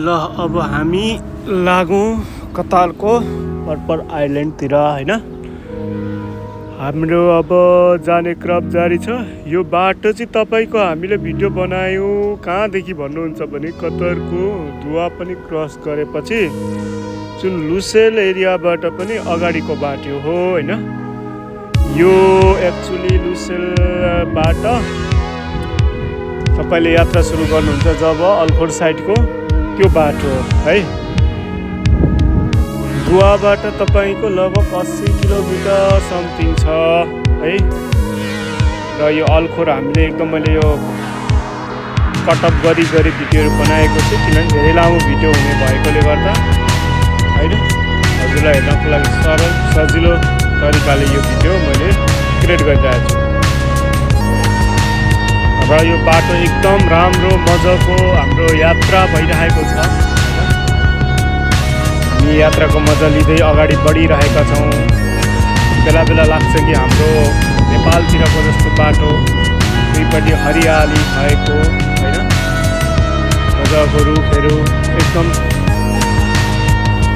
ल अब हामी लागौँ कतारको पर्पल आइल्यान्डतिर हैन। हाम्रो अब जाने क्रम जारी छ। यो बाटो चाहिँ तपाईको हामीले भिडियो बनायौँ कहाँदेखि भन्नुहुन्छ भने कतारको दुवा पनि क्रस गरेपछि जुन लुसेल एरियाबाट पनि अगाडिको बाटो हो हैन। यो एक्चुअली लुसेलबाट तपाईले यात्रा सुरु गर्नुहुन्छ जब अल्खोर साइडको त्यो बाटो है। दुवाबाट तपाईको लगभग 80 किलोमिटर समथिङ छ है। र यो अल्खोर हामीले एकदम मैले यो कटअप गरी भिडियोहरू बनाएको छु किनभने धेरै लामो भिडियो हुने भएकोले गर्दा हैन। हजुरलाई हेर्नको लागि सरल सजिलो तरिकाले यो भिडियो मैले क्रिएट गरिरहेको छु। र यो बाटो एकदम राम्रो मजाको हाम्रो यात्रा भइरहेको छ। हामी यात्राको मजा लिँदै अगाडि बढिरहेका छौँ। बेला बेला लाग्छ कि हाम्रो नेपालतिरको जस्तो बाटो दुईपट्टि हरियाली भएको हैन, मजाको रुखहरू एकदम,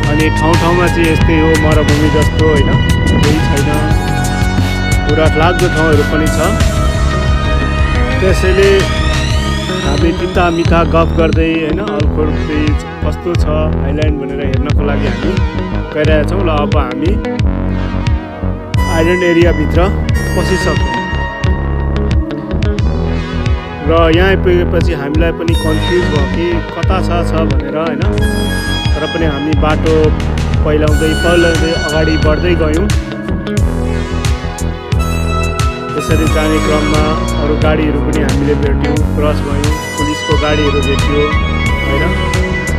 अनि ठाउँमा चाहिँ यस्तै हो मरुभूमि जस्तो हैन, केही छैन, पुरा लाग्दो ठाउँहरू पनि छ। त्यसैले हामी पिता मिता गफ गर्दै हैन अल्खोर ब्रिज कस्तो छ आइल्यान्ड भनेर हेर्नको लागि हामी गइरहेका छौँ। ल अब हामी आइल्यान्ड एरियाभित्र पसिसक्यौँ र यहाँ आइपुगेपछि हामीलाई पनि कन्फ्युज भयो कि कता छ भनेर हैन। तर पनि हामी बाटो पहिलाउँदै अगाडि बढ्दै गयौँ। त्यसरी जाने क्रममा अरू गाडीहरू पनि हामीले भेट्यौँ, क्रस भयौँ, पुलिसको गाडीहरू भेट्यो हैन।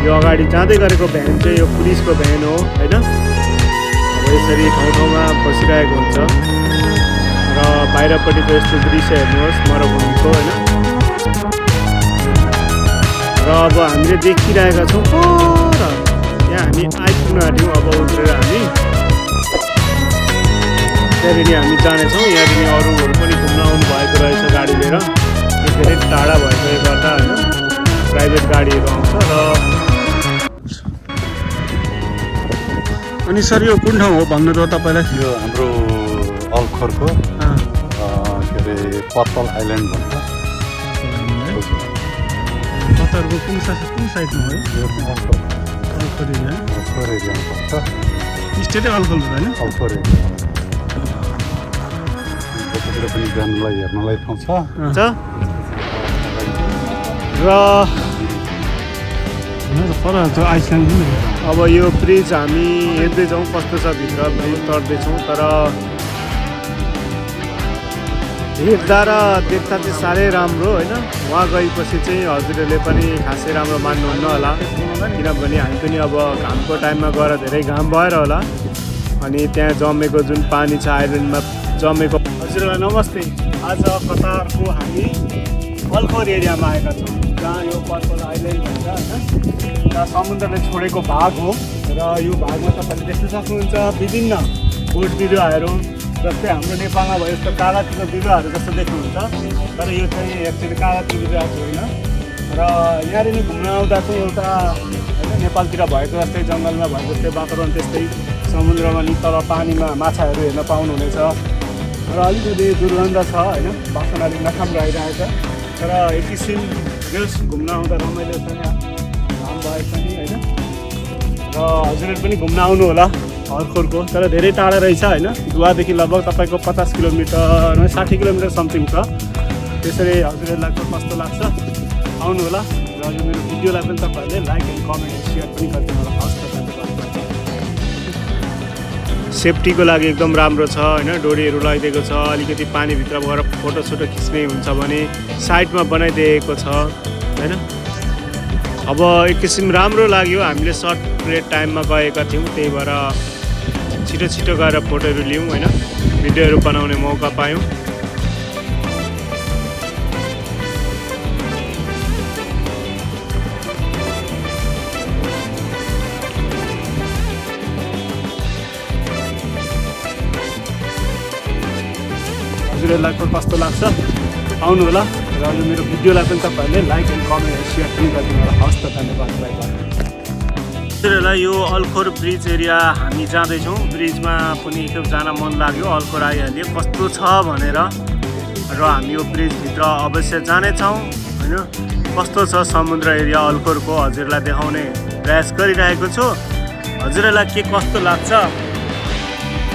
यो अगाडि जाँदै गरेको भ्यान चाहिँ यो पुलिसको भ्यान हो हैन। अब यसरी ठाउँमा बसिरहेको हुन्छ र बाहिरपट्टिको यस्तो दृश्य हेर्नुहोस् मरुभूमिको हैन। र अब हामीले देखिरहेका छौँ पर यहाँ हामी आइपुग्न आँट्यौँ। अब उत्रेर हामी त्यहाँदेखि हामी जानेछौँ। यहाँदेखि अरूहरू पनि घुम्न आउनु भएको रहेछ गाडी लिएर, धेरै टाढा भएकोले गर्दा होइन प्राइभेट गाडीहरू आउँछ। र अनि सर यो कुन ठाउँ हो भन्नु त तपाईँलाई? यो हाम्रो अल्खोरको के अरे पर्पल आइल्यान्ड भन्छ। कतारको कुन साइडमा हो? यो अल्खोर एरियामा पर्छ। स्टेटै अल्खोर होइन? अल्खोर एरिया पनि जानलाई हेर्नलाई पाउँछ। र अब यो ब्रिज हामी हेर्दै जाउँ कस्तो छ भित्र, तर्दैछौँ। तर हेर्दा र देख्दा चाहिँ साह्रै राम्रो होइन। वहाँ गएपछि चाहिँ हजुरहरूले पनि खासै राम्रो मान्नुहुन्न होला किनभने हामी पनि अब घामको टाइममा गएर धेरै घाम भएर होला, अनि त्यहाँ जमेको जुन पानी छ आइल्यान्डमा जमेको। हजुरहरूलाई नमस्ते। आज कतारको हामी अल्खोर एरियामा आएका छौँ जहाँ यो पर्पल आइल्यान्ड भन्छ होइन। जहाँ समुद्रले छोडेको भाग हो र यो भागमा तपाईँले देख्न सक्नुहुन्छ विभिन्न बोट बिरुवाहरू, जस्तै हाम्रो नेपालमा भयो यस्तो कागजको बिरुवाहरू जस्तो देख्नुहुन्छ। तर यो चाहिँ एक्चुअली कागजको बिरुवा होइन। र यहाँनिर घुम्न आउँदा चाहिँ एउटा होइन नेपालतिर भएको जस्तै जङ्गलमा भएको जस्तै वातावरण त्यस्तै समुद्रमा नि तल पानीमा माछाहरू हेर्न पाउनुहुनेछ। र अलिकति दुर्गन्ध छ होइन, बासना अलिक नखाम्रो आइरहेको छ। तर एक किसिम जस घुम्न आउँदा रमाइलो छ यहाँ घाम भए पनि होइन। र हजुरहरू पनि घुम्न आउनु होला अल्खोरको। तर धेरै टाढा रहेछ होइन, दुवादेखि लगभग तपाईँको 50 किलोमिटर 60 किलोमिटर समथिङ छ। त्यसरी हजुरहरूलाई कस्तो लाग्छ आउनु होला। र यो मेरो भिडियोलाई पनि तपाईँहरूले like and comment and share पनि गरिदिनु होला। हस् त सेफ्टीको लागि एकदम राम्रो छ होइन। डोरीहरू लगाइदिएको छ। अलिकति पानीभित्र गएर फोटोसोटो खिच्ने हुन्छ भने साइडमा बनाइदिएको छ होइन। अब एक किसिम राम्रो लाग्यो। हामीले सर्ट पिरियड टाइममा गएका थियौँ, त्यही भएर छिटो गएर फोटोहरू लियौँ होइन, भिडियोहरू बनाउने मौका पायौँ। हजुरहरूलाई कस्तो लाग्छ आउनु होला। र यो मेरो भिडियोलाई पनि तपाईँहरूले like and comment and share पनि गरिदिनु होला। हस् त, धन्यवाद। By by. हजुरहरूलाई यो अल्खोर ब्रिज एरिया हामी जाँदैछौँ। ब्रिजमा पनि एकखेप जान मन लाग्यो, अल्खोर आइहाल्यो कस्तो छ भनेर, र हामी यो ब्रिजभित्र अवश्य जानेछौँ होइन। कस्तो छ समुद्र एरिया अल्खोरको हजुरलाई देखाउने प्रयास गरिरहेको छु। हजुरहरूलाई के कस्तो लाग्छ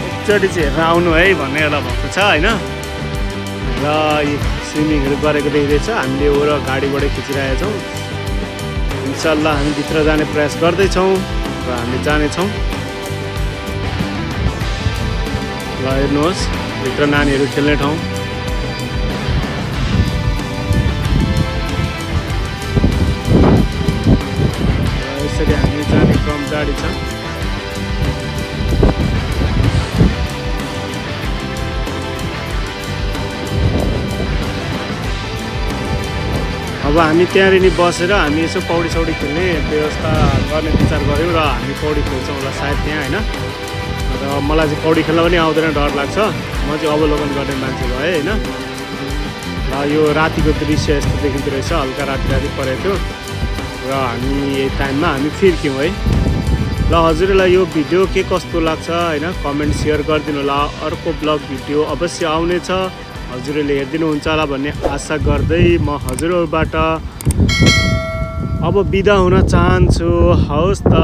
एकचोटि चाहिँ हेरेर आउनु है भन्ने एउटा भएको छ होइन। र स्विमिङहरू गरेको देखिँदैछ, हामीले वर गाडीबाट खिचिरहेका छौँ। इन्शाअल्लाह हामी भित्र जाने प्रयास गर्दैछौँ र हामी जानेछौँ। ल हेर्नुहोस् भित्र नानीहरू खेल्ने ठाउँ। यसरी हामी जाने क्रम जारी छ। अब हामी त्यहाँनिर बसेर हामी यसो पौडी सौडी खेल्ने व्यवस्था गर्ने विचार गऱ्यौँ र हामी पौडी खेल्छौँ होला सायद त्यहाँ होइन। र मलाई चाहिँ पौडी खेल्न पनि आउँदैन, डर लाग्छ। म चाहिँ अवलोकन गर्ने मान्छे भएँ होइन। र यो रातिको दृश्य यस्तो देखिँदो रहेछ, हल्का राति राति परेको थियो र हामी यही टाइममा हामी फिर्क्यौँ है। ल हजुरलाई यो भिडियो के कस्तो लाग्छ होइन कमेन्ट सेयर गरिदिनु होला। अर्को ब्लग भिडियो अवश्य आउनेछ, हजुरले हेरिदिनुहुन्छ होला भन्ने आशा गर्दै म हजुरबाट अब बिदा हुन चाहन्छु। हवस् त।